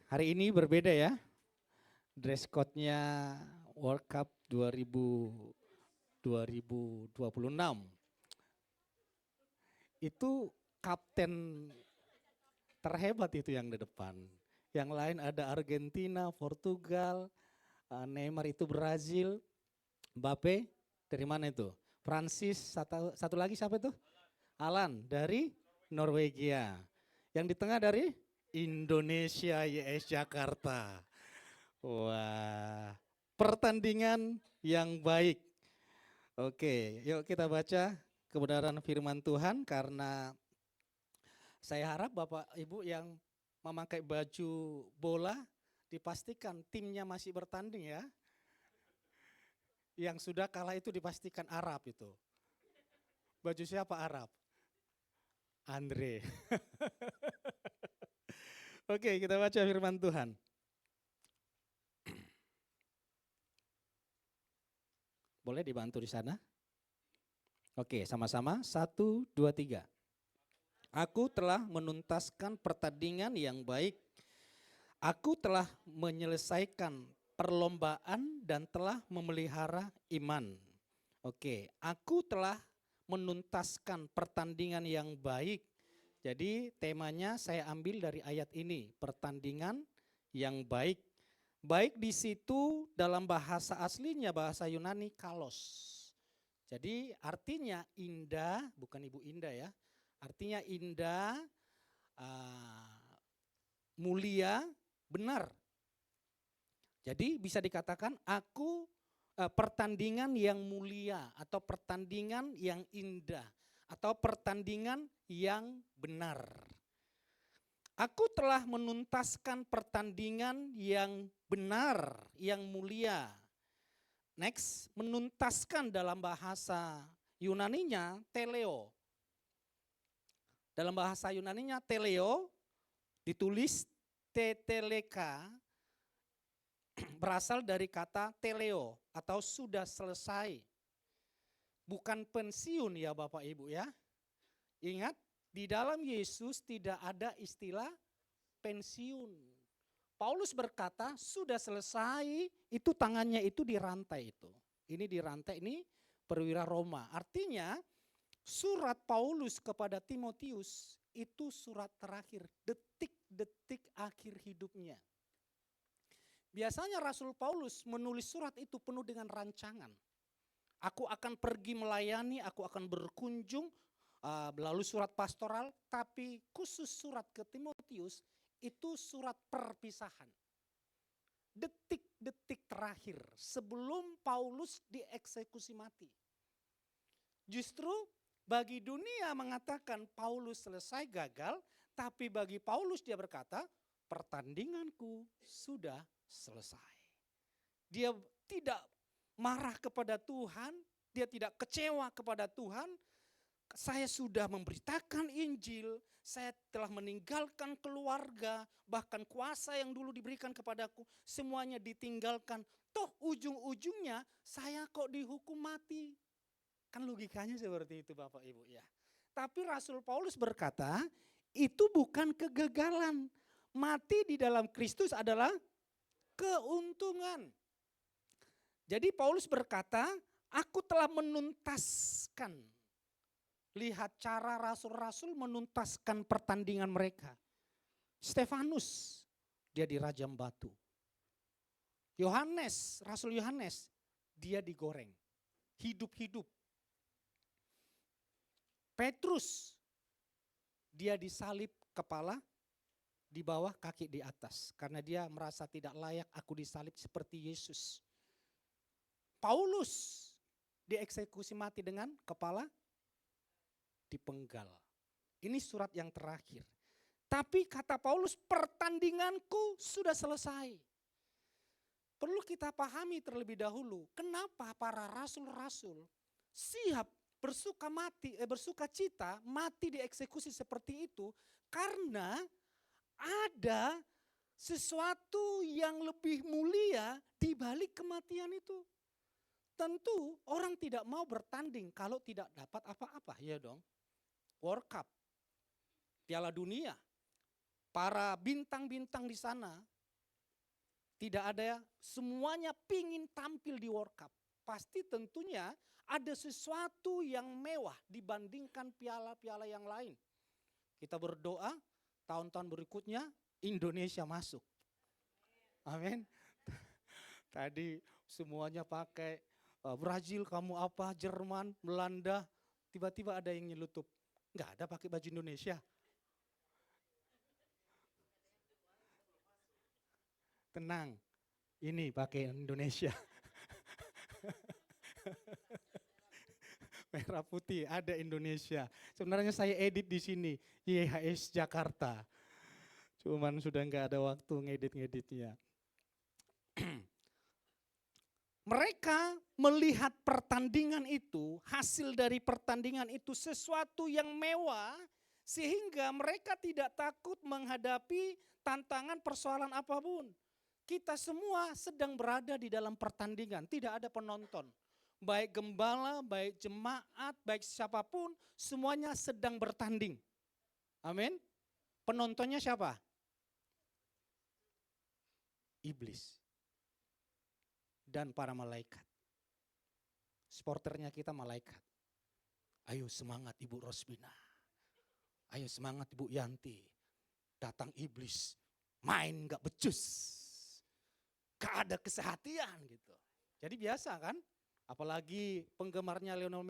Hari ini berbeda ya, dress code-nya World Cup 2026. Itu kapten terhebat itu yang di depan. Yang lain ada Argentina, Portugal, Neymar itu Brazil, Mbappe dari mana itu? Prancis, satu lagi siapa itu? Alan dari Norwegia. Yang di tengah dari Indonesia, YS Jakarta. Wah, pertandingan yang baik. Oke, yuk kita baca kebenaran firman Tuhan karena saya harap Bapak Ibu yang memakai baju bola dipastikan timnya masih bertanding ya. Yang sudah kalah itu dipastikan Arab itu. Baju siapa Arab? Andre. Oke, kita baca firman Tuhan. Boleh dibantu di sana? Oke, sama-sama. 1, 2, 3. Aku telah menuntaskan pertandingan yang baik. Aku telah menyelesaikan perlombaan dan telah memelihara iman. Oke, aku telah menuntaskan pertandingan yang baik. Jadi temanya saya ambil dari ayat ini, pertandingan yang baik. Baik di situ dalam bahasa aslinya, bahasa Yunani kalos. Jadi artinya indah, bukan Ibu Indah ya. Artinya indah, mulia, benar. Jadi bisa dikatakan pertandingan yang mulia atau pertandingan yang indah atau pertandingan yang benar. Aku telah menuntaskan pertandingan yang benar, yang mulia. Next, menuntaskan dalam bahasa Yunaninya teleo. Dalam bahasa Yunaninya teleo ditulis teteleka, berasal dari kata teleo atau sudah selesai. Bukan pensiun ya Bapak Ibu ya. Ingat, di dalam Yesus tidak ada istilah pensiun. Paulus berkata sudah selesai, itu tangannya itu di rantai itu. Ini di rantai, ini perwira Roma. Artinya surat Paulus kepada Timotius itu surat terakhir, detik-detik akhir hidupnya. Biasanya Rasul Paulus menulis surat itu penuh dengan rancangan. Aku akan pergi melayani, aku akan berkunjung melalui surat pastoral, tapi khusus surat ke Timotius itu surat perpisahan. Detik-detik terakhir sebelum Paulus dieksekusi mati. Justru bagi dunia mengatakan Paulus selesai gagal, tapi bagi Paulus dia berkata, pertandinganku sudah selesai. Dia tidak marah kepada Tuhan, dia tidak kecewa kepada Tuhan. Saya sudah memberitakan Injil, saya telah meninggalkan keluarga, bahkan kuasa yang dulu diberikan kepadaku, semuanya ditinggalkan. Toh ujung-ujungnya saya kok dihukum mati. Kan logikanya seperti itu Bapak Ibu ya. Tapi Rasul Paulus berkata, itu bukan kegagalan. Mati di dalam Kristus adalah keuntungan. Jadi Paulus berkata, aku telah menuntaskan. Lihat cara rasul-rasul menuntaskan pertandingan mereka. Stefanus, dia dirajam batu. Yohanes, Rasul Yohanes, dia digoreng. Hidup-hidup. Petrus, dia disalib kepala di bawah, kaki di atas. Karena dia merasa tidak layak aku disalib seperti Yesus. Paulus dieksekusi mati dengan kepala dipenggal. Ini surat yang terakhir. Tapi kata Paulus, pertandinganku sudah selesai. Perlu kita pahami terlebih dahulu, kenapa para rasul-rasul siap bersuka cita, mati dieksekusi seperti itu, karena ada sesuatu yang lebih mulia di balik kematian itu. Tentu orang tidak mau bertanding kalau tidak dapat apa-apa, ya dong. World Cup, Piala Dunia, para bintang-bintang di sana Tidak ada, semuanya pingin tampil di World Cup. Pasti tentunya ada sesuatu yang mewah dibandingkan piala-piala yang lain. Kita berdoa tahun-tahun berikutnya Indonesia masuk. Amin. Tadi semuanya pakai Brazil kamu apa, Jerman, Belanda. Tiba-tiba ada yang nyelutup. Enggak ada pakai baju Indonesia. Tenang, ini pakai Indonesia. Merah putih ada Indonesia. Sebenarnya saya edit di sini YHS Jakarta. Cuman sudah nggak ada waktu ngedit-ngeditnya. Mereka melihat pertandingan itu, hasil dari pertandingan itu sesuatu yang mewah, sehingga mereka tidak takut menghadapi tantangan persoalan apapun. Kita semua sedang berada di dalam pertandingan, tidak ada penonton. Baik gembala, baik jemaat, baik siapapun, semuanya sedang bertanding. Amin. Penontonnya siapa? Iblis. Dan para malaikat. Sporternya kita malaikat. Ayo semangat Ibu Rosmina. Ayo semangat Ibu Yanti. Datang iblis, main gak becus. Gak ada kesehatian gitu. Jadi biasa kan? Apalagi penggemarnya Lionel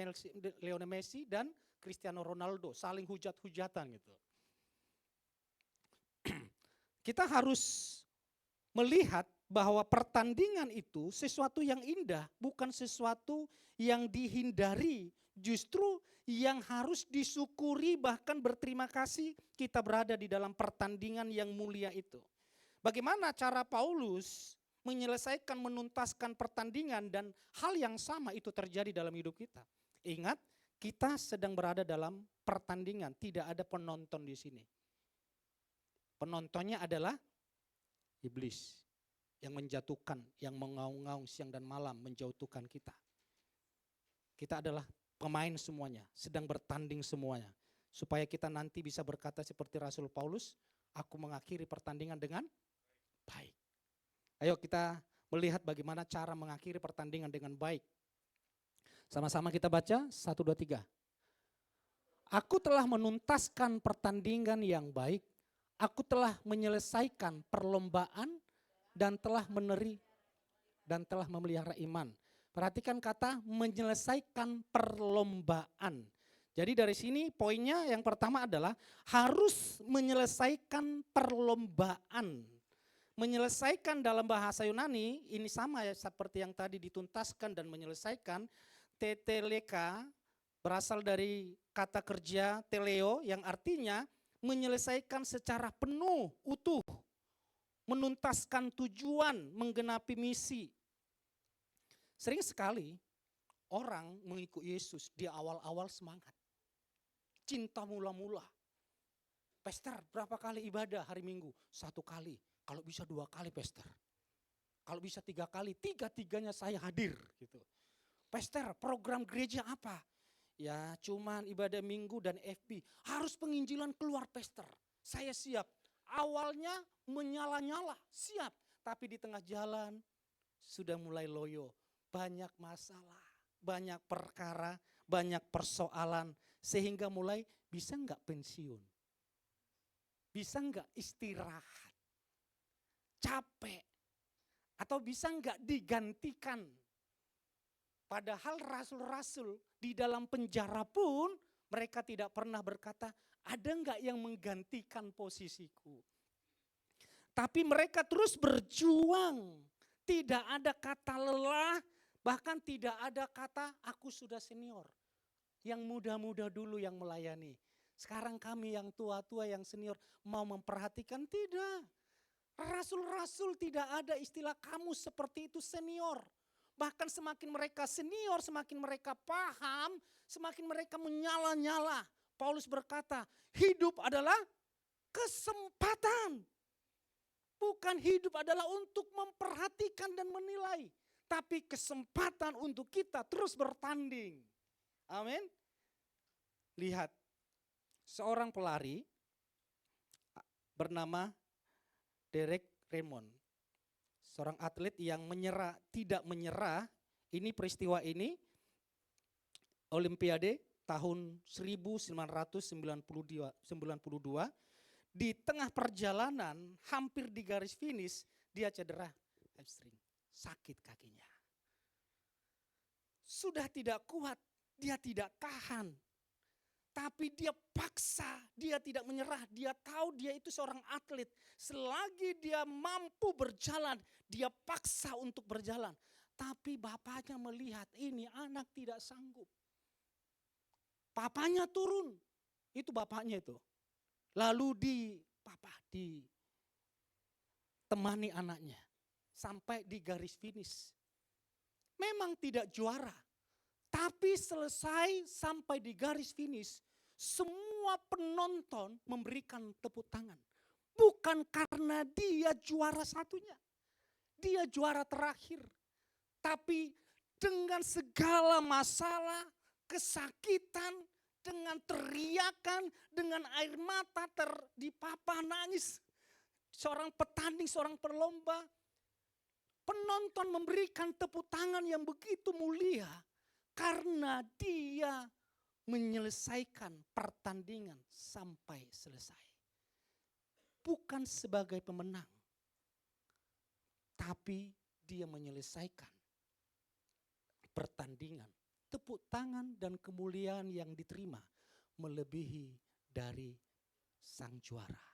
Messi dan Cristiano Ronaldo saling hujat-hujatan gitu. Kita harus melihat bahwa pertandingan itu sesuatu yang indah, bukan sesuatu yang dihindari. Justru yang harus disyukuri bahkan berterima kasih kita berada di dalam pertandingan yang mulia itu. Bagaimana cara Paulus menyelesaikan, menuntaskan pertandingan dan hal yang sama itu terjadi dalam hidup kita. Ingat, kita sedang berada dalam pertandingan, tidak ada penonton di sini. Penontonnya adalah iblis yang menjatuhkan, yang mengaung-ngaung siang dan malam menjatuhkan kita. Kita adalah pemain semuanya, sedang bertanding semuanya. Supaya kita nanti bisa berkata seperti Rasul Paulus, aku mengakhiri pertandingan dengan baik. Ayo kita melihat bagaimana cara mengakhiri pertandingan dengan baik. Sama-sama kita baca 1, 2, 3. Aku telah menuntaskan pertandingan yang baik. Aku telah menyelesaikan perlombaan dan telah memelihara iman. Perhatikan kata menyelesaikan perlombaan. Jadi dari sini poinnya yang pertama adalah harus menyelesaikan perlombaan. Menyelesaikan dalam bahasa Yunani ini sama ya seperti yang tadi dituntaskan dan menyelesaikan. Teteleka berasal dari kata kerja teleo yang artinya menyelesaikan secara penuh, utuh. Menuntaskan tujuan, menggenapi misi. Sering sekali orang mengikuti Yesus di awal-awal semangat. Cinta mula-mula. Pastor, berapa kali ibadah hari Minggu? 1 kali. Kalau bisa 2 kali pastor. Kalau bisa 3 kali, 3-tiganya saya hadir gitu. Pastor, program gereja apa? Ya cuman ibadah minggu dan FB. Harus penginjilan keluar pastor. Saya siap. Awalnya menyala-nyala, siap. Tapi di tengah jalan sudah mulai loyo. Banyak masalah, banyak perkara, banyak persoalan. Sehingga mulai bisa enggak pensiun? Bisa enggak istirahat? Capek, atau bisa enggak digantikan. Padahal rasul-rasul di dalam penjara pun mereka tidak pernah berkata, ada enggak yang menggantikan posisiku. Tapi mereka terus berjuang, tidak ada kata lelah, bahkan tidak ada kata aku sudah senior. Yang muda-muda dulu yang melayani. Sekarang kami yang tua-tua yang senior mau memperhatikan, tidak. Rasul-rasul tidak ada istilah kamu seperti itu senior. Bahkan semakin mereka senior, semakin mereka paham, semakin mereka menyala-nyala. Paulus berkata, hidup adalah kesempatan. Bukan hidup adalah untuk memperhatikan dan menilai. Tapi kesempatan untuk kita terus bertanding. Amin. Lihat, seorang pelari bernama Derek Raymond. seorang atlet yang menyerah, tidak menyerah. Ini peristiwa ini Olimpiade tahun 1992. Di tengah perjalanan hampir di garis finish dia cedera hamstring, sakit kakinya. Sudah tidak kuat, dia tidak tahan. Tapi dia paksa, dia tidak menyerah. Dia tahu dia itu seorang atlet. Selagi dia mampu berjalan, dia paksa untuk berjalan. Tapi bapaknya melihat ini anak tidak sanggup. Papanya turun, itu bapaknya itu. Lalu ditemani anaknya sampai di garis finish. Memang tidak juara, tapi selesai sampai di garis finish, semua penonton memberikan tepuk tangan. Bukan karena dia juara satunya, dia juara terakhir. Tapi dengan segala masalah, kesakitan, dengan teriakan, dengan air mata di papa nangis. Seorang petanding, seorang pelomba, penonton memberikan tepuk tangan yang begitu mulia karena dia menyelesaikan pertandingan sampai selesai. Bukan sebagai pemenang, tapi dia menyelesaikan pertandingan. Tepuk tangan dan kemuliaan yang diterima melebihi dari sang juara.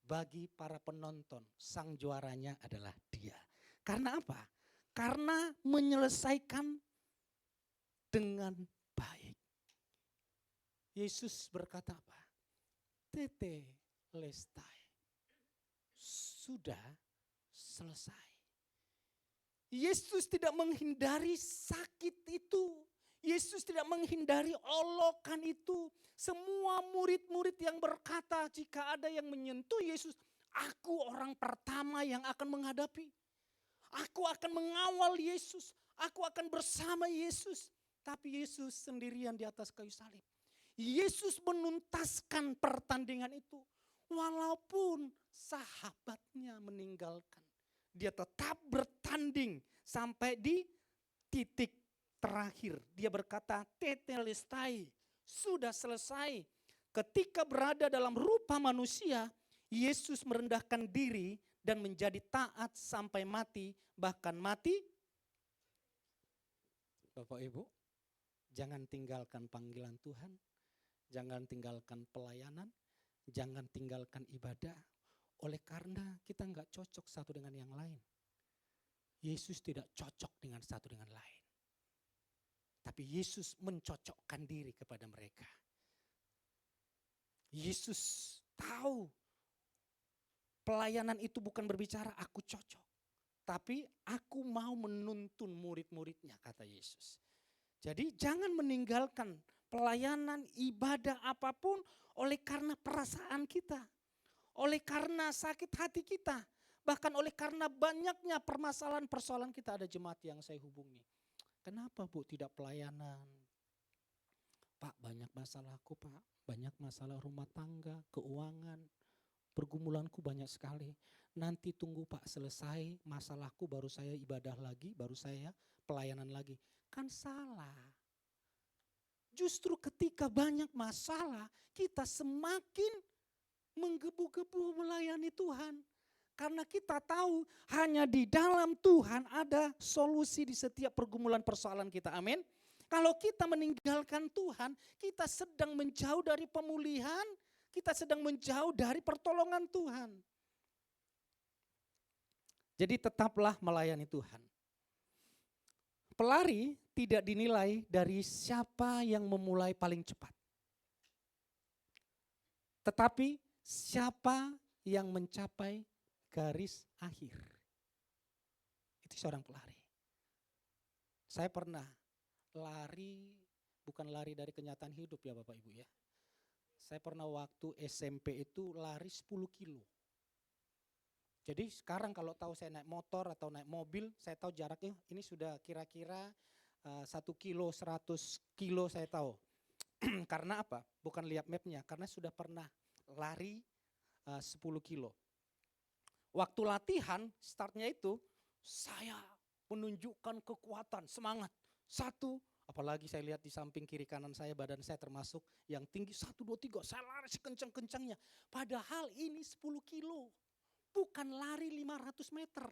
Bagi para penonton, sang juaranya adalah dia. Karena apa? Karena menyelesaikan dengan baik. Yesus berkata apa? Tete lestai. Sudah selesai. Yesus tidak menghindari sakit itu. Yesus tidak menghindari olokan itu. Semua murid-murid yang berkata jika ada yang menyentuh Yesus, aku orang pertama yang akan menghadapi. Aku akan mengawal Yesus. Aku akan bersama Yesus. Tapi Yesus sendirian di atas kayu salib. Yesus menuntaskan pertandingan itu. Walaupun sahabatnya meninggalkan. Dia tetap bertanding sampai di titik terakhir. Dia berkata, tetelestai, sudah selesai. Ketika berada dalam rupa manusia, Yesus merendahkan diri dan menjadi taat sampai mati, bahkan mati. Bapak Ibu, jangan tinggalkan panggilan Tuhan, jangan tinggalkan pelayanan, jangan tinggalkan ibadah. Oleh karena kita nggak cocok satu dengan yang lain. Yesus tidak cocok dengan satu dengan lain. Tapi Yesus mencocokkan diri kepada mereka. Yesus tahu pelayanan itu bukan berbicara aku cocok. Tapi aku mau menuntun murid-muridnya, kata Yesus. Jadi jangan meninggalkan pelayanan, ibadah apapun oleh karena perasaan kita. Oleh karena sakit hati kita. Bahkan oleh karena banyaknya permasalahan-persoalan kita. Ada jemaat yang saya hubungi. Kenapa Bu tidak pelayanan? Pak, banyak masalahku Pak. Banyak masalah rumah tangga, keuangan. Pergumulanku banyak sekali. Nanti tunggu Pak selesai masalahku baru saya ibadah lagi. Baru saya pelayanan lagi. Kan salah. Justru ketika banyak masalah kita semakin menggebu-gebu melayani Tuhan. Karena kita tahu hanya di dalam Tuhan ada solusi di setiap pergumulan persoalan kita. Amin. Kalau kita meninggalkan Tuhan, kita sedang menjauh dari pemulihan, kita sedang menjauh dari pertolongan Tuhan. Jadi tetaplah melayani Tuhan. Pelari tidak dinilai dari siapa yang memulai paling cepat. Tetapi siapa yang mencapai garis akhir. Itu seorang pelari. Saya pernah lari, bukan lari dari kenyataan hidup ya Bapak Ibu ya. Saya pernah waktu SMP itu lari 10 kilo. Jadi sekarang kalau tahu saya naik motor atau naik mobil, saya tahu jaraknya ini sudah kira-kira 1 kilo, 100 kilo saya tahu. Karena apa? Bukan lihat mapnya, karena sudah pernah lari 10 kilo. Waktu latihan, startnya itu, saya menunjukkan kekuatan, semangat. Satu, apalagi saya lihat di samping kiri kanan saya, badan saya termasuk yang tinggi. 1, 2, 3, saya lari sekencang-kencangnya. Padahal ini 10 kilo, bukan lari 500 meter.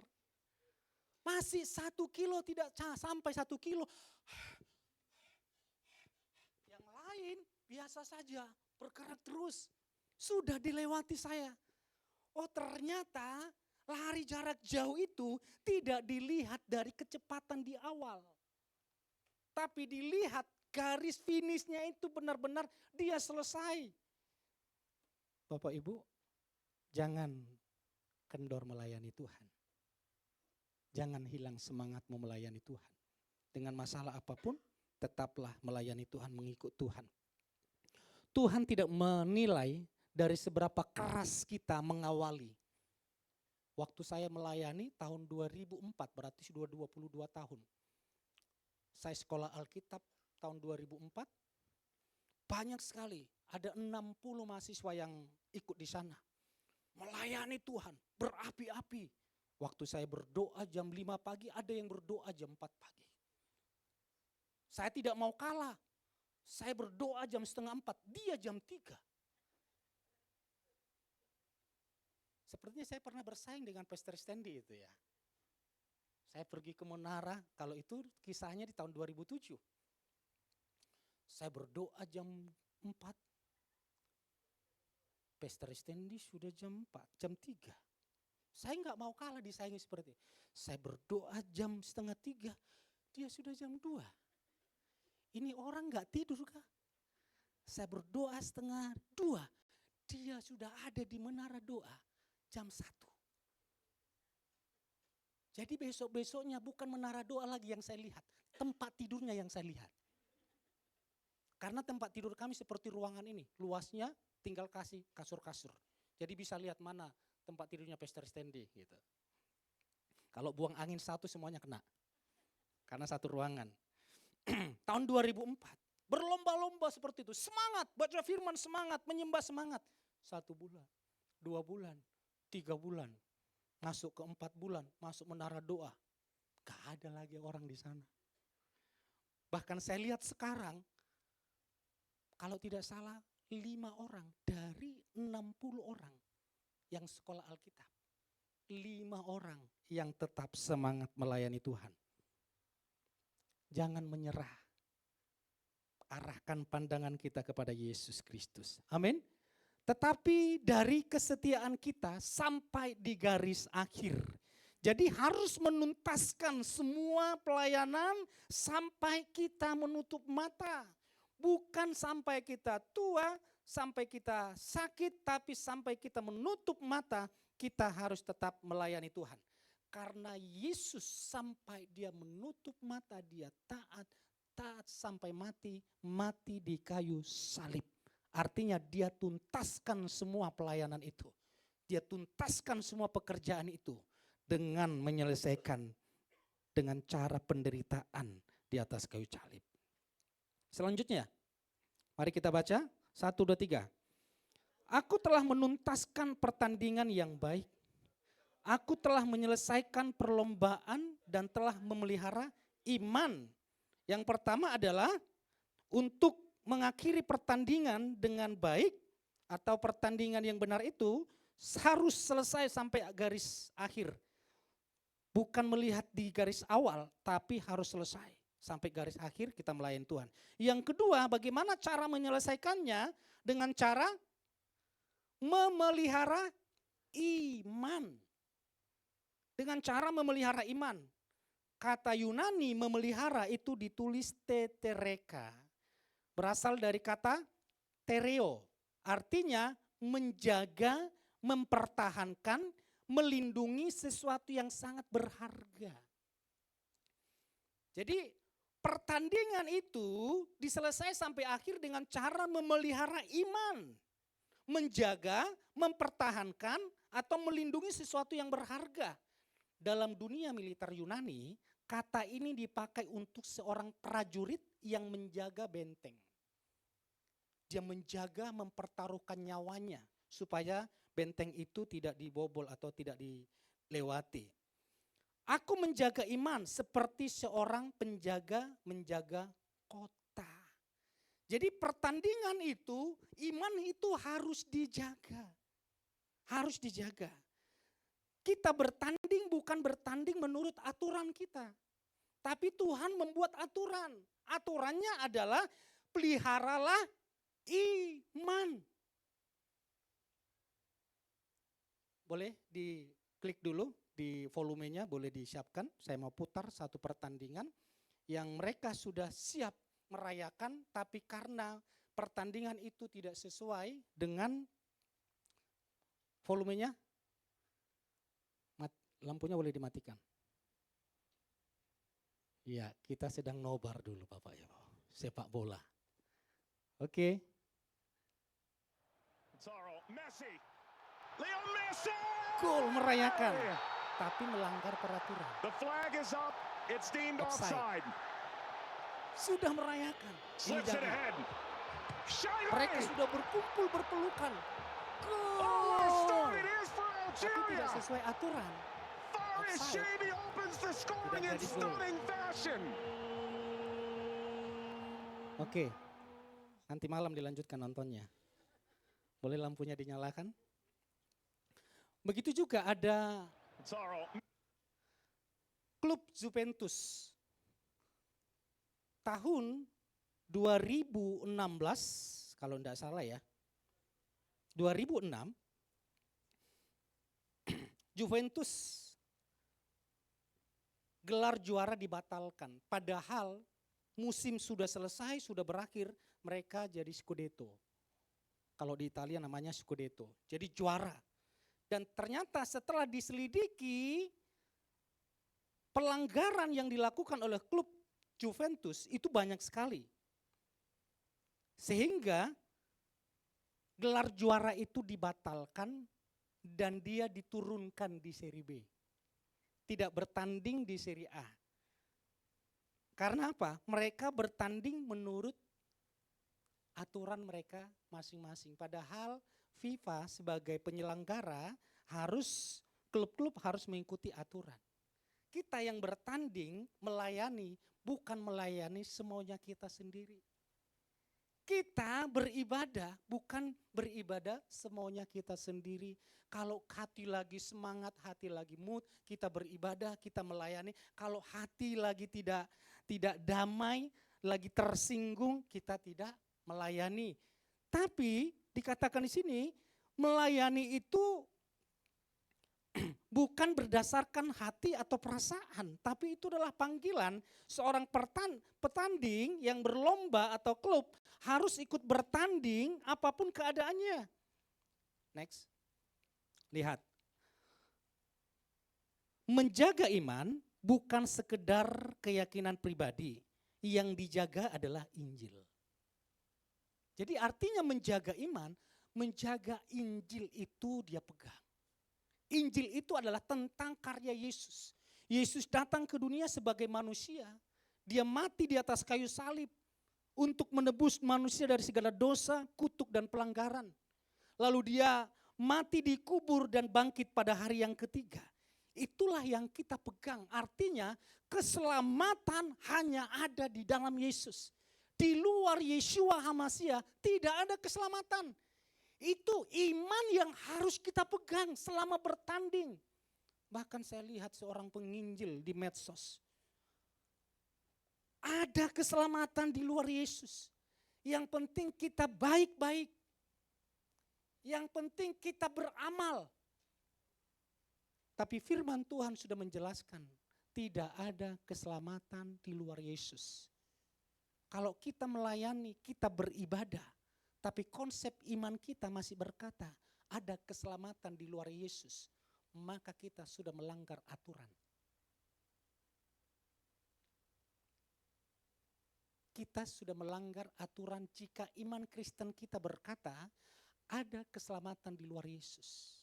Masih 1 kilo, tidak sampai 1 kilo. Yang lain biasa saja, bergerak terus. Sudah dilewati saya. Oh ternyata lari jarak jauh itu tidak dilihat dari kecepatan di awal. Tapi dilihat garis finishnya itu benar-benar dia selesai. Bapak Ibu, jangan kendor melayani Tuhan. Jangan hilang semangatmu melayani Tuhan. Dengan masalah apapun, tetaplah melayani Tuhan, mengikut Tuhan. Tuhan tidak menilai dari seberapa keras kita mengawali. Waktu saya melayani tahun 2004, berarti sudah 22 tahun. Saya sekolah Alkitab tahun 2004, banyak sekali, ada 60 mahasiswa yang ikut di sana. Melayani Tuhan, berapi-api. Waktu saya berdoa jam 5 pagi, ada yang berdoa jam 4 pagi. Saya tidak mau kalah. Saya berdoa jam setengah 4, dia jam 3. Sepertinya saya pernah bersaing dengan Pastor Stanley itu ya. Saya pergi ke Menara, kalau itu kisahnya di tahun 2007. Saya berdoa jam 4. Pastor Stanley sudah jam 4, jam 3. Saya nggak mau kalah disaingi seperti itu. Saya berdoa jam setengah 3, dia sudah jam 2. Ini orang nggak tidur kah? Saya berdoa setengah 2, dia sudah ada di menara doa jam 1. Jadi besok-besoknya bukan menara doa lagi yang saya lihat, tempat tidurnya yang saya lihat. Karena tempat tidur kami seperti ruangan ini, luasnya tinggal kasih kasur-kasur. Jadi bisa lihat mana tempat tidurnya Pastor Stanley gitu. Kalau buang angin satu semuanya kena. Karena satu ruangan. Tahun 2004, berlomba-lomba seperti itu. Semangat, baca firman semangat, menyembah semangat. 1 bulan, 2 bulan, 3 bulan. Masuk ke 4 bulan, masuk menara doa. Gak ada lagi orang di sana. Bahkan saya lihat sekarang, kalau tidak salah 5 orang dari 60 orang yang sekolah Alkitab. 5 orang yang tetap semangat melayani Tuhan. Jangan menyerah. Arahkan pandangan kita kepada Yesus Kristus. Amin. Tetapi dari kesetiaan kita sampai di garis akhir. Jadi harus menuntaskan semua pelayanan sampai kita menutup mata. Bukan sampai kita tua, sampai kita sakit, tapi sampai kita menutup mata, kita harus tetap melayani Tuhan. Karena Yesus sampai dia menutup mata, dia taat sampai mati di kayu salib. Artinya dia tuntaskan semua pelayanan itu. Dia tuntaskan semua pekerjaan itu dengan menyelesaikan dengan cara penderitaan di atas kayu salib. Selanjutnya, mari kita baca 1, 2, 3. Aku telah menuntaskan pertandingan yang baik. Aku telah menyelesaikan perlombaan dan telah memelihara iman. Yang pertama adalah untuk mengakhiri pertandingan dengan baik atau pertandingan yang benar itu harus selesai sampai garis akhir. Bukan melihat di garis awal, tapi harus selesai. Sampai garis akhir kita melayani Tuhan. Yang kedua, bagaimana cara menyelesaikannya? Dengan cara memelihara iman. Dengan cara memelihara iman. Kata Yunani memelihara itu ditulis tetereka. Berasal dari kata tereo. Artinya menjaga, mempertahankan, melindungi sesuatu yang sangat berharga. Jadi pertandingan itu diselesai sampai akhir dengan cara memelihara iman. Menjaga, mempertahankan, atau melindungi sesuatu yang berharga. Dalam dunia militer Yunani, kata ini dipakai untuk seorang prajurit yang menjaga benteng. Dia menjaga, mempertaruhkan nyawanya supaya benteng itu tidak dibobol atau tidak dilewati. Aku menjaga iman seperti seorang penjaga menjaga kota. Jadi pertandingan itu, iman itu harus dijaga. Harus dijaga. Kita bertanding bukan bertanding menurut aturan kita. Tapi Tuhan membuat aturan. Aturannya adalah peliharalah iman. Boleh diklik dulu di volumenya, boleh disiapkan. Saya mau putar satu pertandingan yang mereka sudah siap merayakan, tapi karena pertandingan itu tidak sesuai dengan volumenya, lampunya boleh dimatikan. Ya, kita sedang nobar dulu Bapak Ibu, sepak bola. Oke. Gol merayakan, tapi melanggar peraturan. Offside. Sudah merayakan. Mereka sudah berkumpul berpelukan. Gol. Tapi tidak sesuai aturan. Oke, nanti malam dilanjutkan nontonnya. Boleh lampunya dinyalakan? Begitu juga ada klub Juventus. Tahun 2016, kalau tidak salah ya, 2006, Juventus gelar juara dibatalkan. Padahal musim sudah selesai, sudah berakhir, mereka jadi Scudetto. Kalau di Italia namanya Scudetto, jadi juara. Dan ternyata setelah diselidiki, pelanggaran yang dilakukan oleh klub Juventus itu banyak sekali. Sehingga gelar juara itu dibatalkan dan dia diturunkan di Serie B. Tidak bertanding di Serie A. Karena apa? Mereka bertanding menurut aturan mereka masing-masing. Padahal FIFA sebagai penyelenggara klub-klub harus mengikuti aturan. Kita yang bertanding melayani, bukan melayani semaunya kita sendiri. Kita beribadah, bukan beribadah semaunya kita sendiri. Kalau hati lagi semangat, hati lagi mood, kita beribadah, kita melayani. Kalau hati lagi tidak damai, lagi tersinggung, kita tidak melayani. Tapi dikatakan di sini, melayani itu bukan berdasarkan hati atau perasaan, tapi itu adalah panggilan seorang petanding yang berlomba atau klub harus ikut bertanding apapun keadaannya. Next, lihat. Menjaga iman bukan sekedar keyakinan pribadi, yang dijaga adalah Injil. Jadi artinya menjaga iman, menjaga Injil itu dia pegang. Injil itu adalah tentang karya Yesus. Yesus datang ke dunia sebagai manusia. Dia mati di atas kayu salib untuk menebus manusia dari segala dosa, kutuk dan pelanggaran. Lalu dia mati dikubur dan bangkit pada hari yang ketiga. Itulah yang kita pegang. Artinya keselamatan hanya ada di dalam Yesus. Di luar Yeshua HaMashiach tidak ada keselamatan. Itu iman yang harus kita pegang selama bertanding. Bahkan saya lihat seorang penginjil di medsos. Ada keselamatan di luar Yesus. Yang penting kita baik-baik. Yang penting kita beramal. Tapi firman Tuhan sudah menjelaskan, tidak ada keselamatan di luar Yesus. Kalau kita melayani, kita beribadah. Tapi konsep iman kita masih berkata, ada keselamatan di luar Yesus. Maka kita sudah melanggar aturan. Kita sudah melanggar aturan jika iman Kristen kita berkata, ada keselamatan di luar Yesus.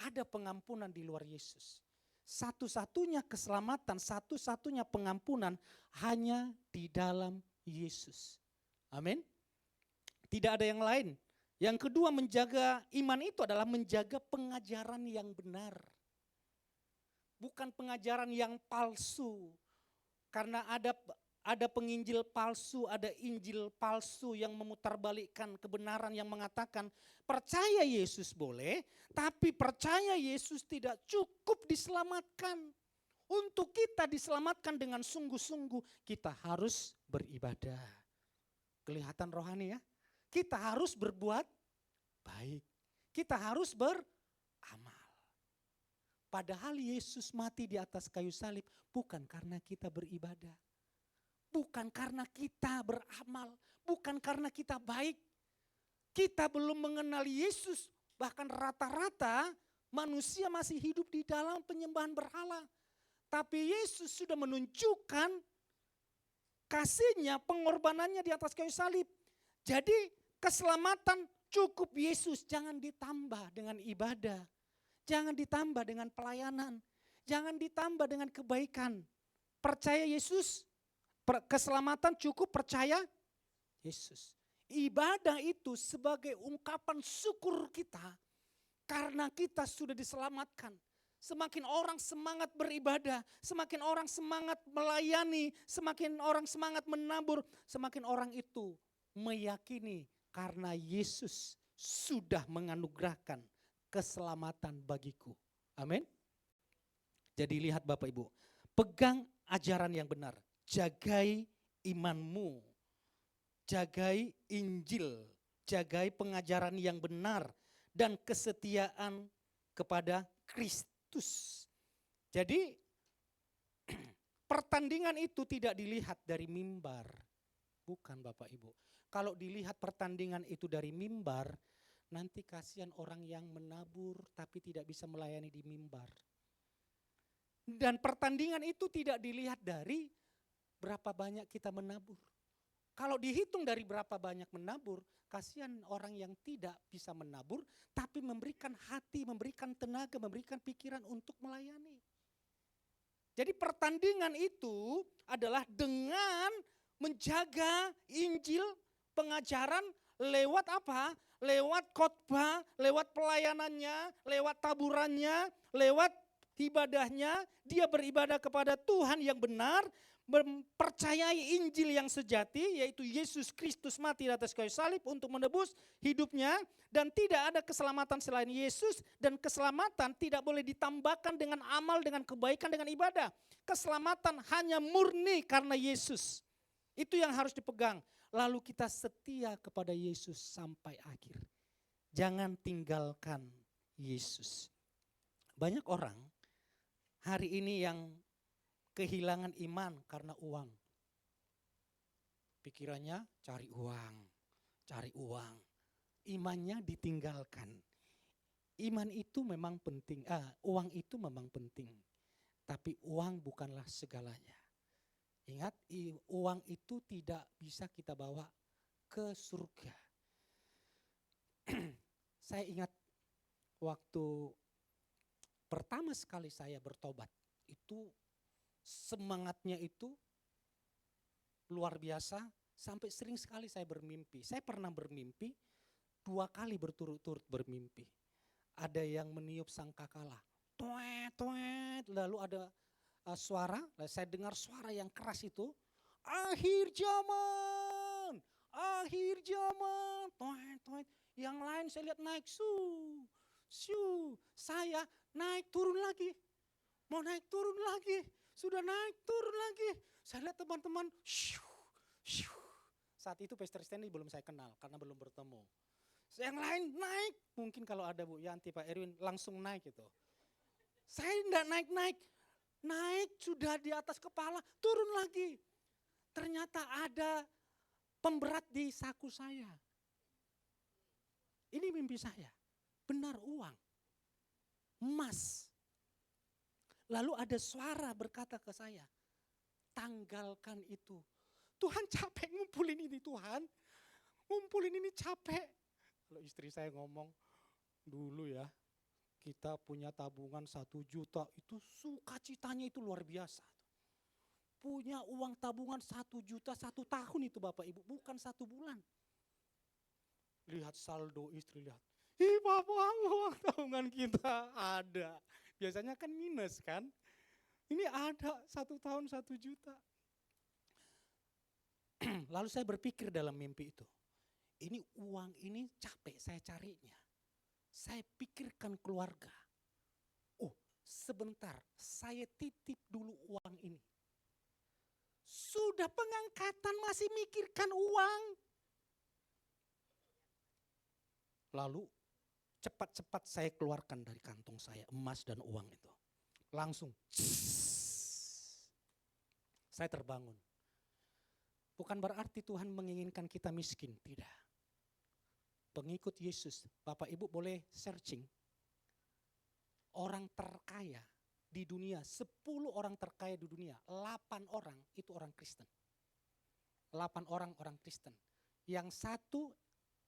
Ada pengampunan di luar Yesus. Satu-satunya keselamatan, satu-satunya pengampunan hanya di dalam Yesus. Amin. Tidak ada yang lain. Yang kedua, menjaga iman itu adalah menjaga pengajaran yang benar. Bukan pengajaran yang palsu. Karena ada penginjil palsu, ada injil palsu yang memutarbalikkan kebenaran, yang mengatakan percaya Yesus boleh, tapi percaya Yesus tidak cukup diselamatkan. Untuk kita diselamatkan dengan sungguh-sungguh, kita harus beribadah. Kelihatan rohani ya? Kita harus berbuat baik. Kita harus beramal. Padahal Yesus mati di atas kayu salib bukan karena kita beribadah. Bukan karena kita beramal. Bukan karena kita baik. Kita belum mengenal Yesus. Bahkan rata-rata manusia masih hidup di dalam penyembahan berhala. Tapi Yesus sudah menunjukkan kasihnya, pengorbanannya di atas kayu salib. Jadi keselamatan cukup Yesus, jangan ditambah dengan ibadah. Jangan ditambah dengan pelayanan. Jangan ditambah dengan kebaikan. Percaya Yesus, keselamatan cukup percaya Yesus. Ibadah itu sebagai ungkapan syukur kita karena kita sudah diselamatkan. Semakin orang semangat beribadah, semakin orang semangat melayani, semakin orang semangat menabur, semakin orang itu meyakini karena Yesus sudah menganugerahkan keselamatan bagiku. Amin. Jadi lihat Bapak Ibu, pegang ajaran yang benar, jagai imanmu, jagai Injil, jagai pengajaran yang benar dan kesetiaan kepada Kristus. Jadi pertandingan itu tidak dilihat dari mimbar, bukan Bapak Ibu. Kalau dilihat pertandingan itu dari mimbar, nanti kasihan orang yang menabur tapi tidak bisa melayani di mimbar. Dan pertandingan itu tidak dilihat dari berapa banyak kita menabur. Kalau dihitung dari berapa banyak menabur, kasihan orang yang tidak bisa menabur tapi memberikan hati, memberikan tenaga, memberikan pikiran untuk melayani. Jadi pertandingan itu adalah dengan menjaga Injil, pengajaran lewat apa? Lewat khotbah, lewat pelayanannya, lewat taburannya, lewat ibadahnya. Dia beribadah kepada Tuhan yang benar, mempercayai Injil yang sejati, yaitu Yesus Kristus mati di atas kayu salib untuk menebus hidupnya. Dan tidak ada keselamatan selain Yesus, dan keselamatan tidak boleh ditambahkan dengan amal, dengan kebaikan, dengan ibadah. Keselamatan hanya murni karena Yesus. Itu yang harus dipegang. Lalu kita setia kepada Yesus sampai akhir. Jangan tinggalkan Yesus. Banyak orang hari ini yang kehilangan iman karena uang. Pikirannya cari uang, cari uang. Imannya ditinggalkan. Iman itu memang penting, uang itu memang penting. Tapi uang bukanlah segalanya. Ingat, uang itu tidak bisa kita bawa ke surga. Saya ingat waktu pertama sekali saya bertobat, itu semangatnya itu luar biasa, sampai sering sekali saya bermimpi. Saya pernah bermimpi 2 kali berturut-turut bermimpi. Ada yang meniup sangkakala, toet, toet, lalu ada suara, saya dengar suara yang keras itu, akhir zaman, toet, toet. Yang lain saya lihat naik, saya naik turun lagi, mau naik turun lagi, sudah naik turun lagi. Saya lihat teman-teman, saat itu Pastor Stanley belum saya kenal karena belum bertemu. Yang lain naik, mungkin kalau ada Bu Yanti, Pak Erwin langsung naik gitu. Saya enggak naik-naik. Naik sudah di atas kepala, turun lagi. Ternyata ada pemberat di saku saya. Ini mimpi saya, benar uang, emas. Lalu ada suara berkata ke saya, tanggalkan itu. Tuhan capek ngumpulin ini Tuhan, ngumpulin ini capek. Kalau istri saya ngomong, dulu ya, kita punya tabungan 1 juta, itu sukacitanya itu luar biasa. Punya uang tabungan 1 juta 1 tahun itu Bapak Ibu, bukan 1 bulan. Lihat saldo istri, lihat. Ih papa, uang tabungan kita ada. Biasanya kan minus kan. Ini ada 1 tahun 1 juta. Lalu saya berpikir dalam mimpi itu. Ini uang ini capek saya carinya. Saya pikirkan keluarga. Oh sebentar, saya titip dulu uang ini. Sudah pengangkatan masih mikirkan uang. Lalu cepat-cepat saya keluarkan dari kantong saya emas dan uang itu. Langsung saya terbangun. Bukan berarti Tuhan menginginkan kita miskin, tidak. Pengikut Yesus, Bapak Ibu boleh searching. Orang terkaya di dunia, 10 orang terkaya di dunia, 8 orang itu orang Kristen. 8 orang Kristen. Yang satu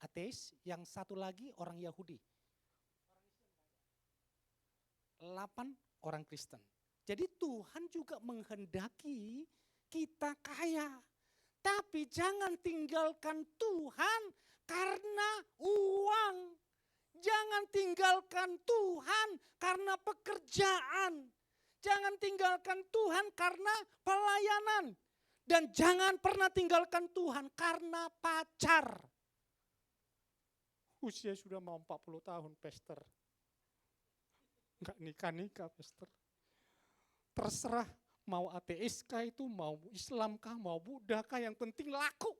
ateis, yang satu lagi orang Yahudi. 8 orang Kristen. Jadi Tuhan juga menghendaki kita kaya. Tapi jangan tinggalkan Tuhan karena uang. Jangan tinggalkan Tuhan karena pekerjaan. Jangan tinggalkan Tuhan karena pelayanan. Dan jangan pernah tinggalkan Tuhan karena pacar. Usia sudah mau 40 tahun, Pastor. Enggak nikah-nikah, Pastor. Terserah mau ateis kah itu, mau Islam kah, mau Buddha kah, yang penting laku.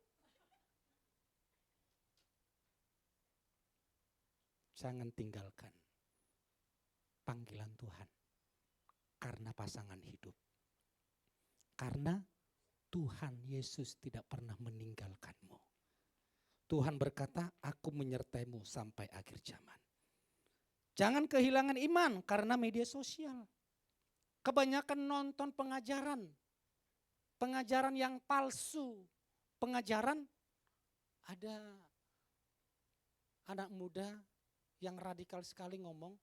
Jangan tinggalkan panggilan Tuhan karena pasangan hidup. Karena Tuhan Yesus tidak pernah meninggalkanmu. Tuhan berkata, aku menyertaimu sampai akhir zaman. Jangan kehilangan iman karena media sosial. Kebanyakan nonton pengajaran. Pengajaran yang palsu. Pengajaran, ada anak muda yang radikal sekali ngomong.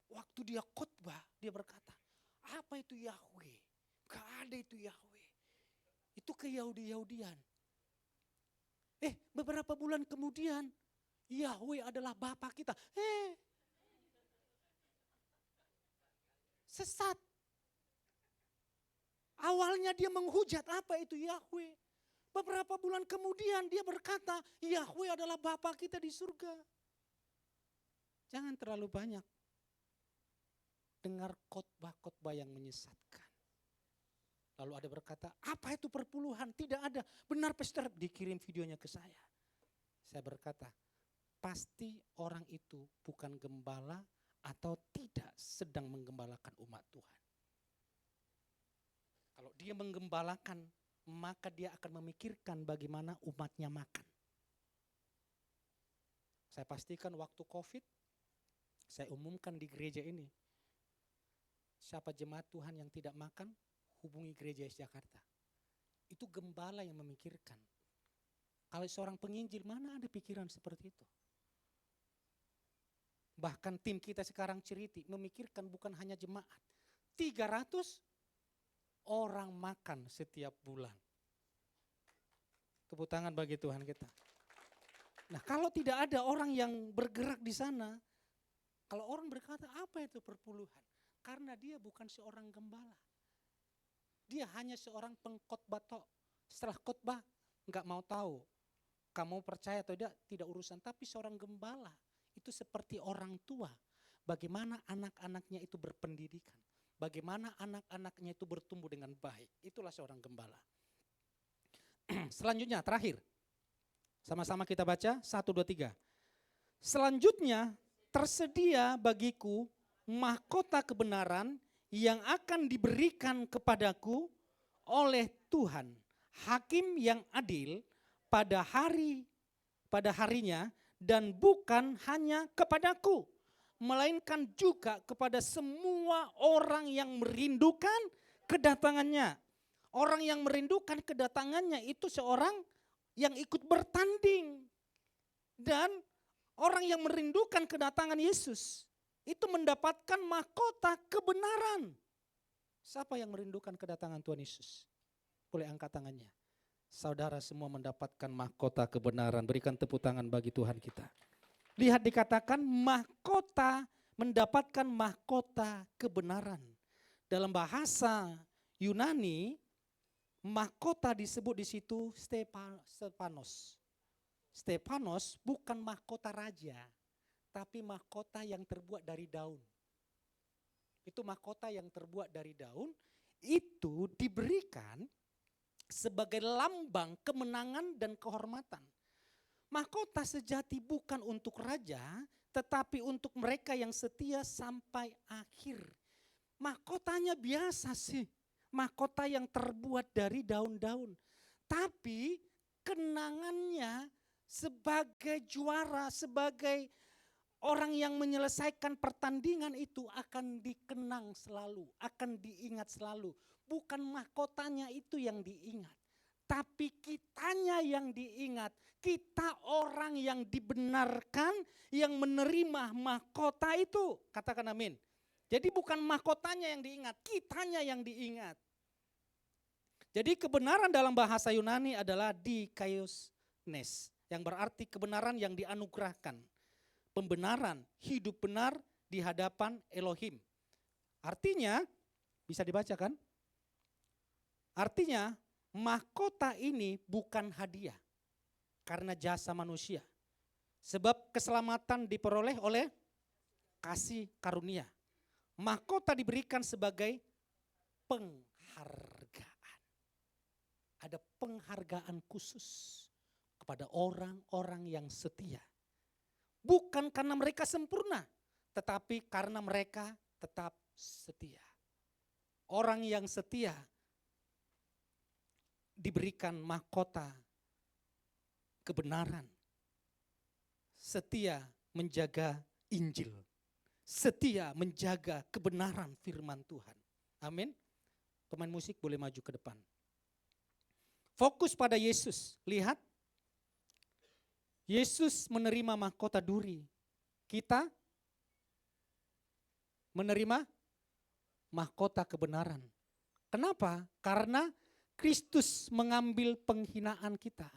Waktu dia khotbah, dia berkata, apa itu Yahweh? Gak ada itu Yahweh. Itu ke-Yahudi-Yahudian. Beberapa bulan kemudian, Yahweh adalah Bapa kita. Sesat. Awalnya dia menghujat apa itu Yahweh. Beberapa bulan kemudian dia berkata, Yahweh adalah Bapa kita di surga. Jangan terlalu banyak dengar khotbah-khotbah yang menyesatkan. Lalu ada berkata, apa itu perpuluhan? Tidak ada. Benar Pastor, dikirim videonya ke saya. Saya berkata, pasti orang itu bukan gembala atau tidak sedang menggembalakan umat Tuhan. Kalau dia menggembalakan, maka dia akan memikirkan bagaimana umatnya makan. Saya pastikan waktu COVID, saya umumkan di gereja ini. Siapa jemaat Tuhan yang tidak makan, hubungi gereja Jakarta. Itu gembala yang memikirkan. Kalau seorang penginjil, mana ada pikiran seperti itu? Bahkan tim kita sekarang Ceriti memikirkan bukan hanya jemaat. 300 orang makan setiap bulan. Tepuk tangan bagi Tuhan kita. Nah kalau tidak ada orang yang bergerak di sana, kalau orang berkata apa itu perpuluhan? Karena dia bukan seorang gembala. Dia hanya seorang pengkhotbah tok. Setelah khotbah enggak mau tahu. Kamu percaya atau tidak urusan. Tapi seorang gembala itu seperti orang tua. Bagaimana anak-anaknya itu berpendidikan. Bagaimana anak-anaknya itu bertumbuh dengan baik. Itulah seorang gembala. Selanjutnya terakhir. Sama-sama kita baca 1, 2, 3. Selanjutnya tersedia bagiku mahkota kebenaran yang akan diberikan kepadaku oleh Tuhan, hakim yang adil pada harinya, dan bukan hanya kepadaku, melainkan juga kepada semua orang yang merindukan kedatangannya. Orang yang merindukan kedatangannya itu seorang yang ikut bertanding. Dan orang yang merindukan kedatangan Yesus itu mendapatkan mahkota kebenaran. Siapa yang merindukan kedatangan Tuhan Yesus? Boleh angkat tangannya. Saudara semua mendapatkan mahkota kebenaran. Berikan tepuk tangan bagi Tuhan kita. Lihat dikatakan mahkota, mendapatkan mahkota kebenaran. Dalam bahasa Yunani, mahkota disebut di situ Stepanos. Stepanos bukan mahkota raja, tapi mahkota yang terbuat dari daun. Itu mahkota yang terbuat dari daun, itu diberikan sebagai lambang kemenangan dan kehormatan. Mahkota sejati bukan untuk raja, tetapi untuk mereka yang setia sampai akhir. Mahkotanya biasa sih, mahkota yang terbuat dari daun-daun. Tapi kenangannya sebagai juara, sebagai orang yang menyelesaikan pertandingan itu akan dikenang selalu, akan diingat selalu. Bukan mahkotanya itu yang diingat, tapi kitanya yang diingat. Kita orang yang dibenarkan, yang menerima mahkota itu. Katakan amin. Jadi bukan mahkotanya yang diingat, kitanya yang diingat. Jadi kebenaran dalam bahasa Yunani adalah dikaiosnes, yang berarti kebenaran yang dianugerahkan. Pembenaran, hidup benar di hadapan Elohim. Artinya, bisa dibacakan? Artinya, mahkota ini bukan hadiah karena jasa manusia. Sebab keselamatan diperoleh oleh kasih karunia. Mahkota diberikan sebagai penghargaan. Ada penghargaan khusus kepada orang-orang yang setia. Bukan karena mereka sempurna, tetapi karena mereka tetap setia. Orang yang setia diberikan mahkota kebenaran. Setia menjaga Injil. Setia menjaga kebenaran firman Tuhan. Amin. Pemain musik boleh maju ke depan. Fokus pada Yesus. Lihat. Yesus menerima mahkota duri. Kita menerima mahkota kebenaran. Kenapa? Karena Kristus mengambil penghinaan kita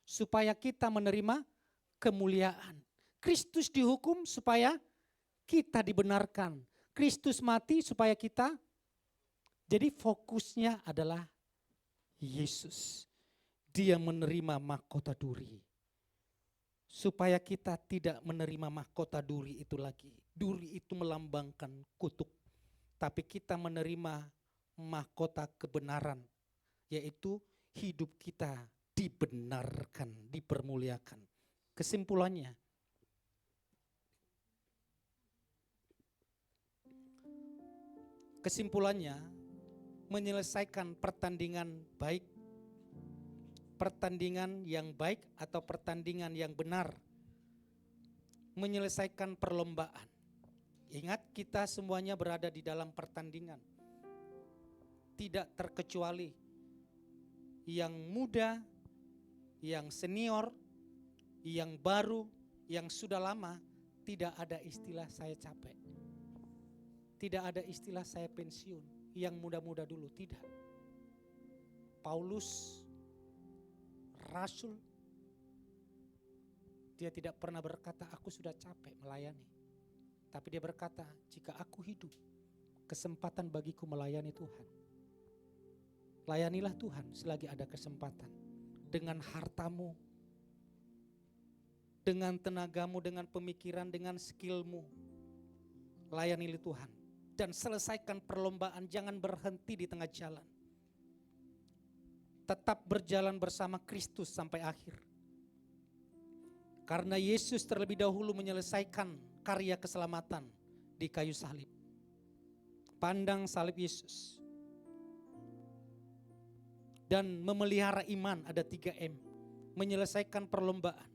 supaya kita menerima kemuliaan. Kristus dihukum supaya kita dibenarkan. Kristus mati supaya kita, jadi fokusnya adalah Yesus. Dia menerima mahkota duri. Supaya kita tidak menerima mahkota duri itu lagi. Duri itu melambangkan kutuk. Tapi kita menerima mahkota kebenaran. Yaitu hidup kita dibenarkan, dipermuliakan. Kesimpulannya, menyelesaikan pertandingan baik, pertandingan yang baik atau pertandingan yang benar, menyelesaikan perlombaan. Ingat, kita semuanya berada di dalam pertandingan. Tidak terkecuali yang muda, yang senior, yang baru, yang sudah lama. Tidak ada istilah saya capek. Tidak ada istilah saya pensiun. Yang muda-muda dulu, tidak. Paulus, Rasul, dia tidak pernah berkata aku sudah capek melayani. Tapi dia berkata, jika aku hidup, kesempatan bagiku melayani Tuhan. Layanilah Tuhan selagi ada kesempatan. Dengan hartamu, dengan tenagamu, dengan pemikiran, dengan skillmu. Layanilah Tuhan. Dan selesaikan perlombaan, jangan berhenti di tengah jalan. Tetap berjalan bersama Kristus sampai akhir. Karena Yesus terlebih dahulu menyelesaikan karya keselamatan di kayu salib. Pandang salib Yesus. Dan memelihara iman, ada 3M. Menyelesaikan perlombaan.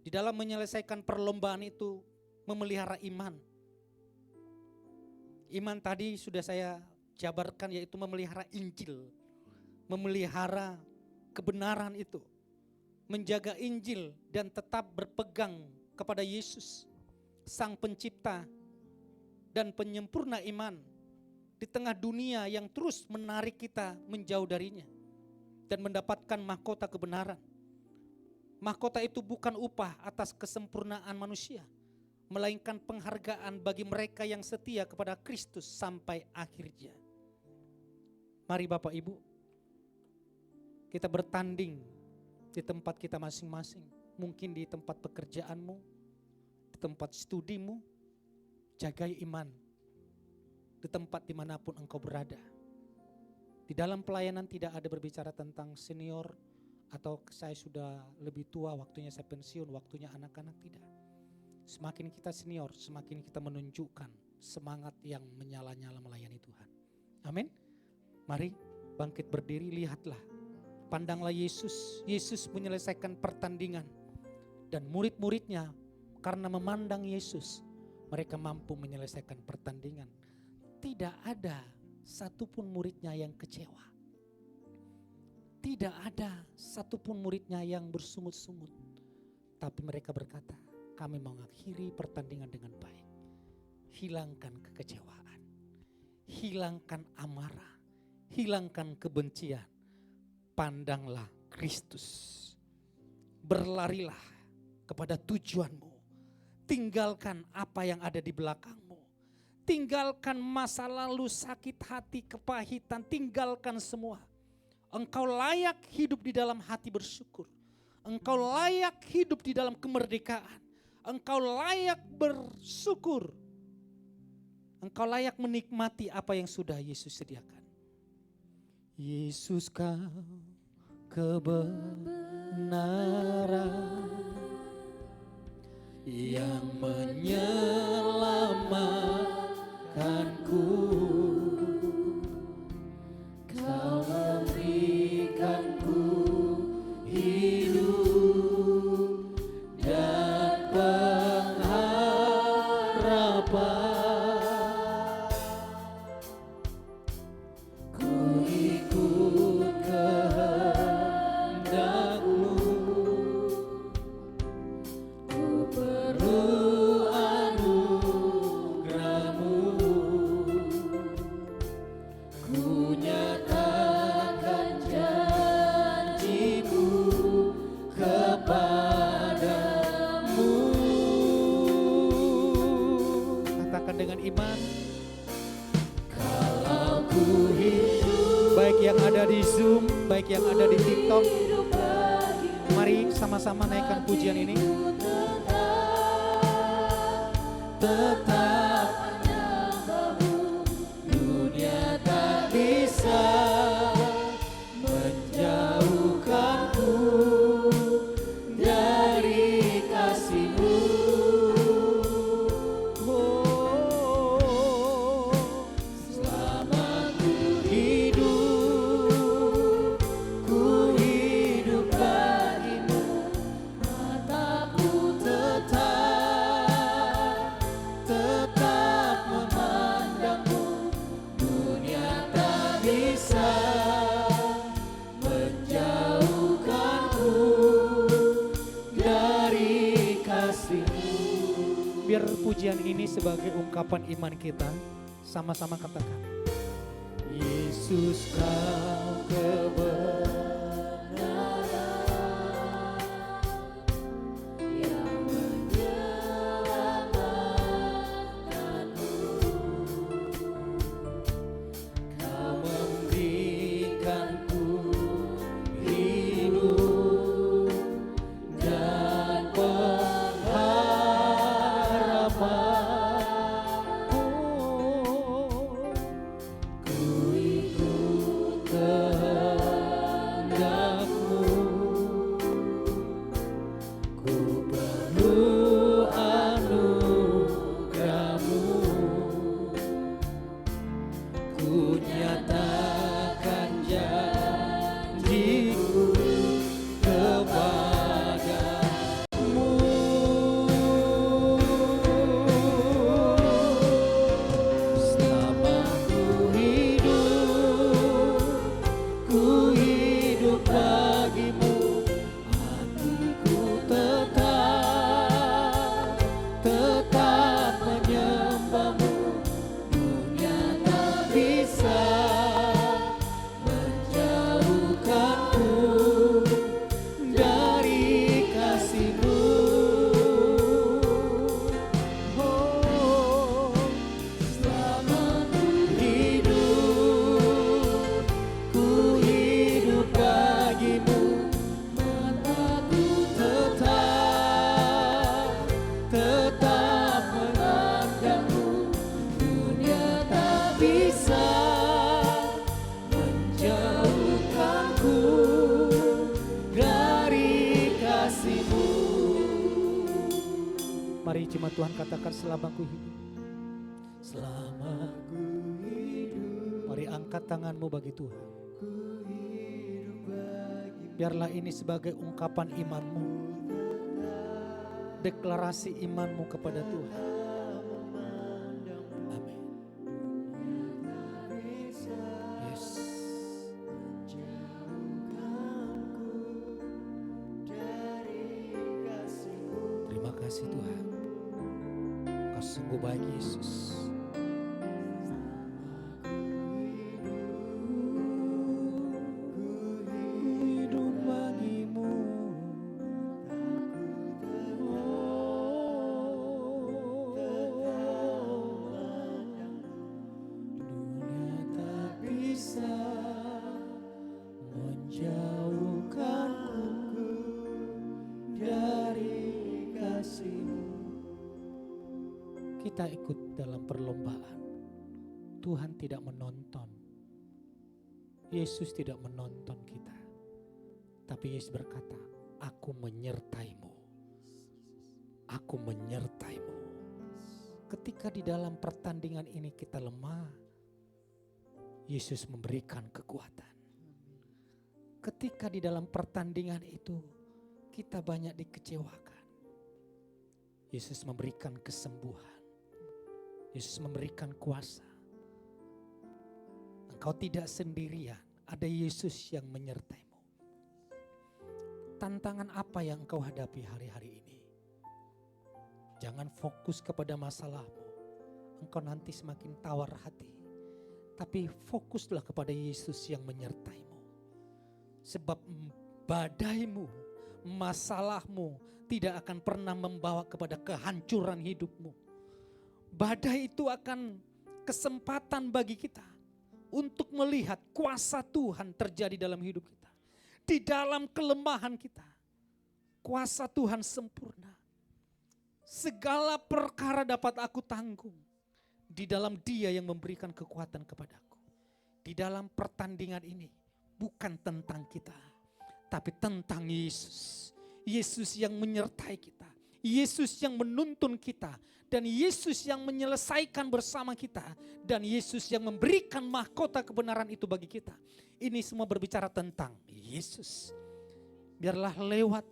Di dalam menyelesaikan perlombaan itu, memelihara iman. Iman tadi sudah saya jabarkan, yaitu memelihara Injil. Memelihara kebenaran itu. Menjaga Injil dan tetap berpegang kepada Yesus, Sang Pencipta dan penyempurna iman di tengah dunia yang terus menarik kita menjauh darinya. dan mendapatkan mahkota kebenaran. Mahkota itu bukan upah atas kesempurnaan manusia, melainkan penghargaan bagi mereka yang setia kepada Kristus sampai akhirnya. Mari Bapak Ibu, kita bertanding di tempat kita masing-masing. Mungkin di tempat pekerjaanmu, di tempat studimu, jagai iman. Di tempat dimanapun engkau berada. Di dalam pelayanan tidak ada berbicara tentang senior, atau saya sudah lebih tua, waktunya saya pensiun, waktunya anak-anak, tidak. Semakin kita senior, semakin kita menunjukkan semangat yang menyala-nyala melayani Tuhan. Amin. Mari bangkit berdiri, lihatlah. Pandanglah Yesus. Yesus menyelesaikan pertandingan. Dan murid-muridnya karena memandang Yesus, mereka mampu menyelesaikan pertandingan. Tidak ada satupun muridnya yang kecewa. Tidak ada satupun muridnya yang bersungut-sungut. Tapi mereka berkata, kami mengakhiri pertandingan dengan baik. Hilangkan kekecewaan. Hilangkan amarah. Hilangkan kebencian. Pandanglah Kristus. Berlarilah kepada tujuanmu. Tinggalkan apa yang ada di belakangmu. Tinggalkan masa lalu, sakit hati, kepahitan. Tinggalkan semua. Engkau layak hidup di dalam hati bersyukur. Engkau layak hidup di dalam kemerdekaan. Engkau layak bersyukur. Engkau layak menikmati apa yang sudah Yesus sediakan. Yesus kau kebenaran yang menyelamatkanku. Kau memberikanku hidup dan pengharapan. Ku ikut kehendak-Mu. Ku perlu anugerah-Mu. Ku nyatakan janji-Mu kepadamu. Katakan dengan iman. Kalau ku hidup, baik yang ada di Zoom, baik yang ada di TikTok, mari sama-sama naikkan pujian ini. Tetap dunia tak bisa menjauhkanku dari kasih-Mu. Oh, selama ku hidup bagi-Mu. Mataku tetap memandang-Mu. Dunia tak bisa menjauhkanku dari kasih-Mu. Biar pujian ini sebagai ungkapan iman kita, sama-sama katakan. Yesus kau kebenaran yang menyelamatkanku. Kau memberikanku hidup dan pengharapan. Oh, ku ikut kehendak-Mu. tetap memandangmu. Dunia tak bisa menjauhkanku dari kasih-Mu. Mari jemaat Tuhan katakan, selama ku hidup. Selama ku hidup, Mari angkat tanganmu bagi Tuhan. ku hidup bagi Biarlah ini sebagai ungkapan imanmu, deklarasi imanmu kepada Tuhan. Amin. Yes. Terima kasih Tuhan. Kau sungguh baik Yesus. Hidup bagimu. Dunia tak bisa menjauhkanku dari kasih-Mu. Kita ikut dalam perlombaan. Tuhan tidak menonton. Yesus tidak menonton kita. Tapi Yesus berkata, aku menyertai-Mu. Aku menyertai-Mu. Ketika di dalam pertandingan ini kita lemah, Yesus memberikan kekuatan. Ketika di dalam pertandingan itu kita banyak dikecewakan, Yesus memberikan kesembuhan. Yesus memberikan kuasa. Engkau tidak sendirian, ada Yesus yang menyertai-Mu. Tantangan apa yang engkau hadapi hari-hari ini? Jangan fokus kepada masalahmu. Engkau nanti semakin tawar hati. Tapi fokuslah kepada Yesus yang menyertai-Mu. Sebab badaimu, masalahmu tidak akan pernah membawa kepada kehancuran hidupmu. Badai itu akan kesempatan bagi kita untuk melihat kuasa Tuhan terjadi dalam hidup kita. Di dalam kelemahan kita, kuasa Tuhan sempurna. Segala perkara dapat aku tanggung di dalam Dia yang memberikan kekuatan kepadaku. Di dalam pertandingan ini bukan tentang kita, tapi tentang Yesus. Yesus yang menyertai kita, Yesus yang menuntun kita, dan Yesus yang menyelesaikan bersama kita, dan Yesus yang memberikan mahkota kebenaran itu bagi kita. Ini semua berbicara tentang Yesus. Biarlah lewat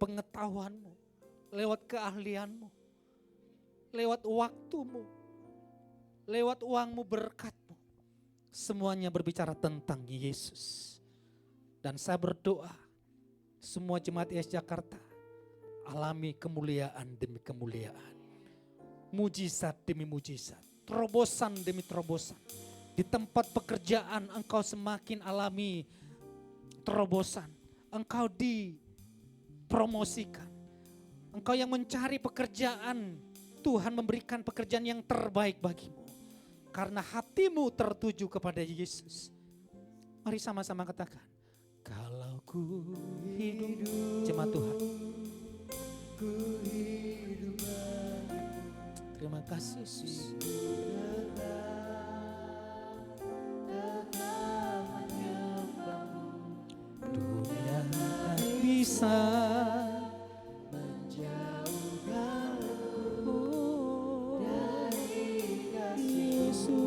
pengetahuanmu, lewat keahlianmu, lewat waktumu, lewat uangmu, berkatmu, semuanya berbicara tentang Yesus. Dan saya berdoa, semua jemaat IS Jakarta alami kemuliaan demi kemuliaan, mujizat demi mujizat, terobosan demi terobosan. Di tempat pekerjaan engkau semakin alami terobosan, engkau dipromosikan. Engkau yang mencari pekerjaan, Tuhan memberikan pekerjaan yang terbaik bagimu. Karena hatimu tertuju kepada Yesus. Mari sama-sama katakan, kalau ku hidup, jemaat Tuhan. ku hidup Terima kasih Yesus. Dunia tak bisa menjauhkanku dari kasih Yesus.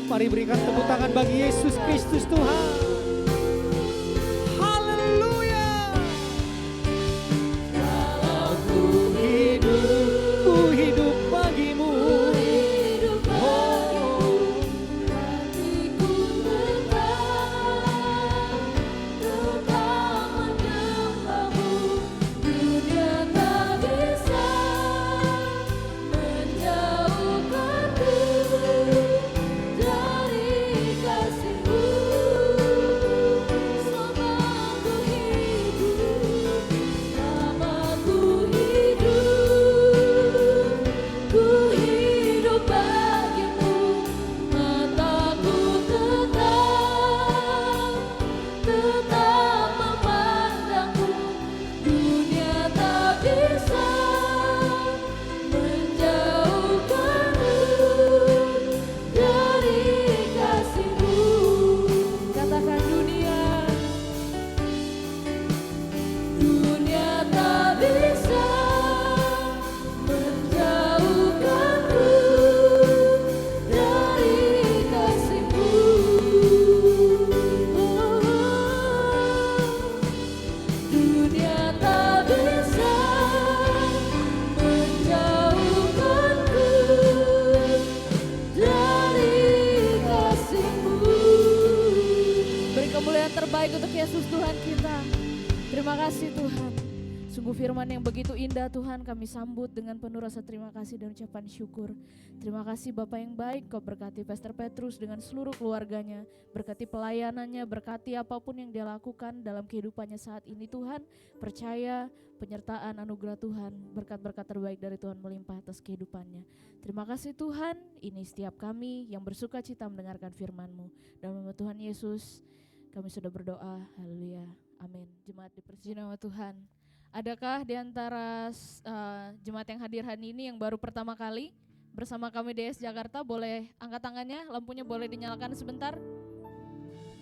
Mari berikan tepuk tangan bagi Yesus Kristus Tuhan. Haleluya. Kalau ku hidup bagimu. hatiku tetap menyembahmu. Dunia tak bisa menjauhkanku terbaik untuk Yesus Tuhan kita. Terima kasih Tuhan. Sungguh firman yang begitu indah Tuhan, kami sambut dengan penuh rasa terima kasih dan ucapan syukur. Terima kasih Bapa yang baik, Kau berkati Pastor Petrus dengan seluruh keluarganya, berkati pelayanannya, berkati apapun yang dia lakukan dalam kehidupannya saat ini Tuhan. Percaya penyertaan anugerah Tuhan, berkat-berkat terbaik dari Tuhan melimpah atas kehidupannya. Terima kasih Tuhan, ini setiap kami yang bersuka cita mendengarkan firman-Mu. Dalam nama Tuhan Yesus, kami sudah berdoa, haleluya, amin. Jemaat dipersilakan nama Tuhan. Adakah di antara jemaat yang hadir hari ini yang baru pertama kali bersama kami DS Jakarta? Boleh angkat tangannya, lampunya boleh dinyalakan sebentar.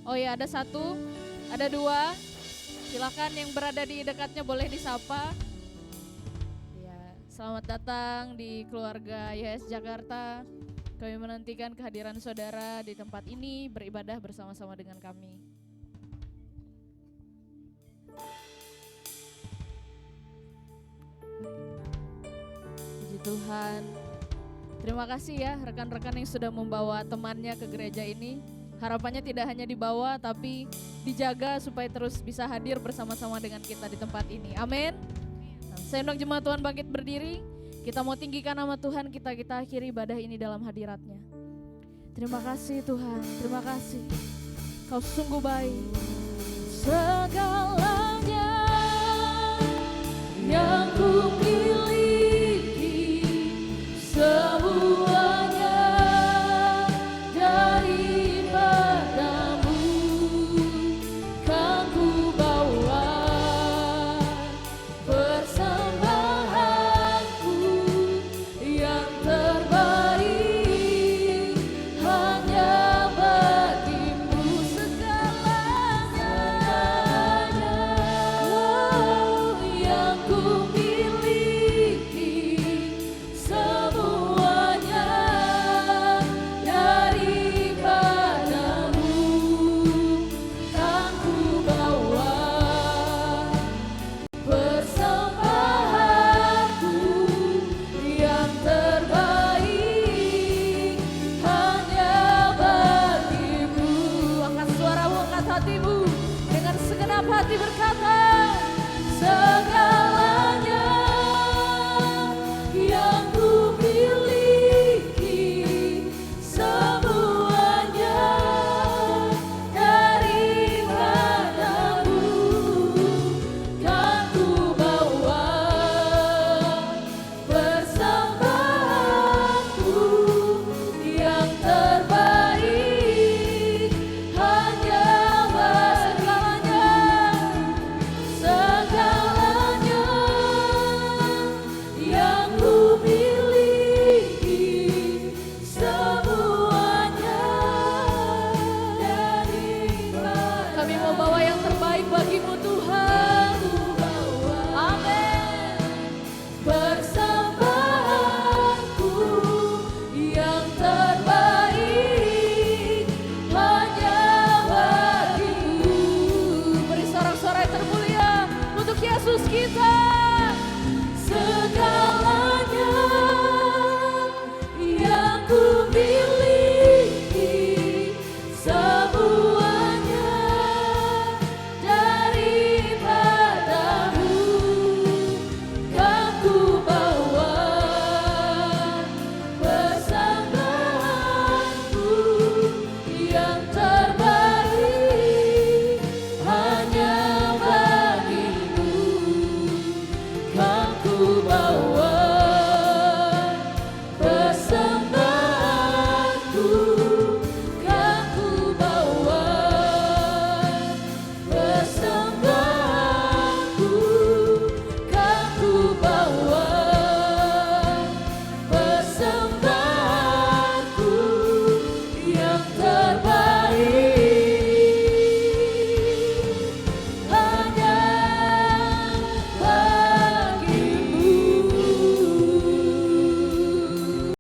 Oh ya, ada satu, ada dua. Silakan yang berada di dekatnya boleh disapa. Ya, selamat datang di keluarga YS Jakarta. Kami menantikan kehadiran saudara di tempat ini beribadah bersama-sama dengan kami. Puji Tuhan. Terima kasih ya rekan-rekan yang sudah membawa temannya ke gereja ini. Harapannya tidak hanya dibawa tapi dijaga supaya terus bisa hadir bersama-sama dengan kita di tempat ini. Amin. Nah, saya undang jemaat Tuhan bangkit berdiri. Kita mau tinggikan nama Tuhan, kita akhiri ibadah ini dalam hadirat-Nya. Terima kasih Tuhan, terima kasih. Kau sungguh baik. Segalanya yang ku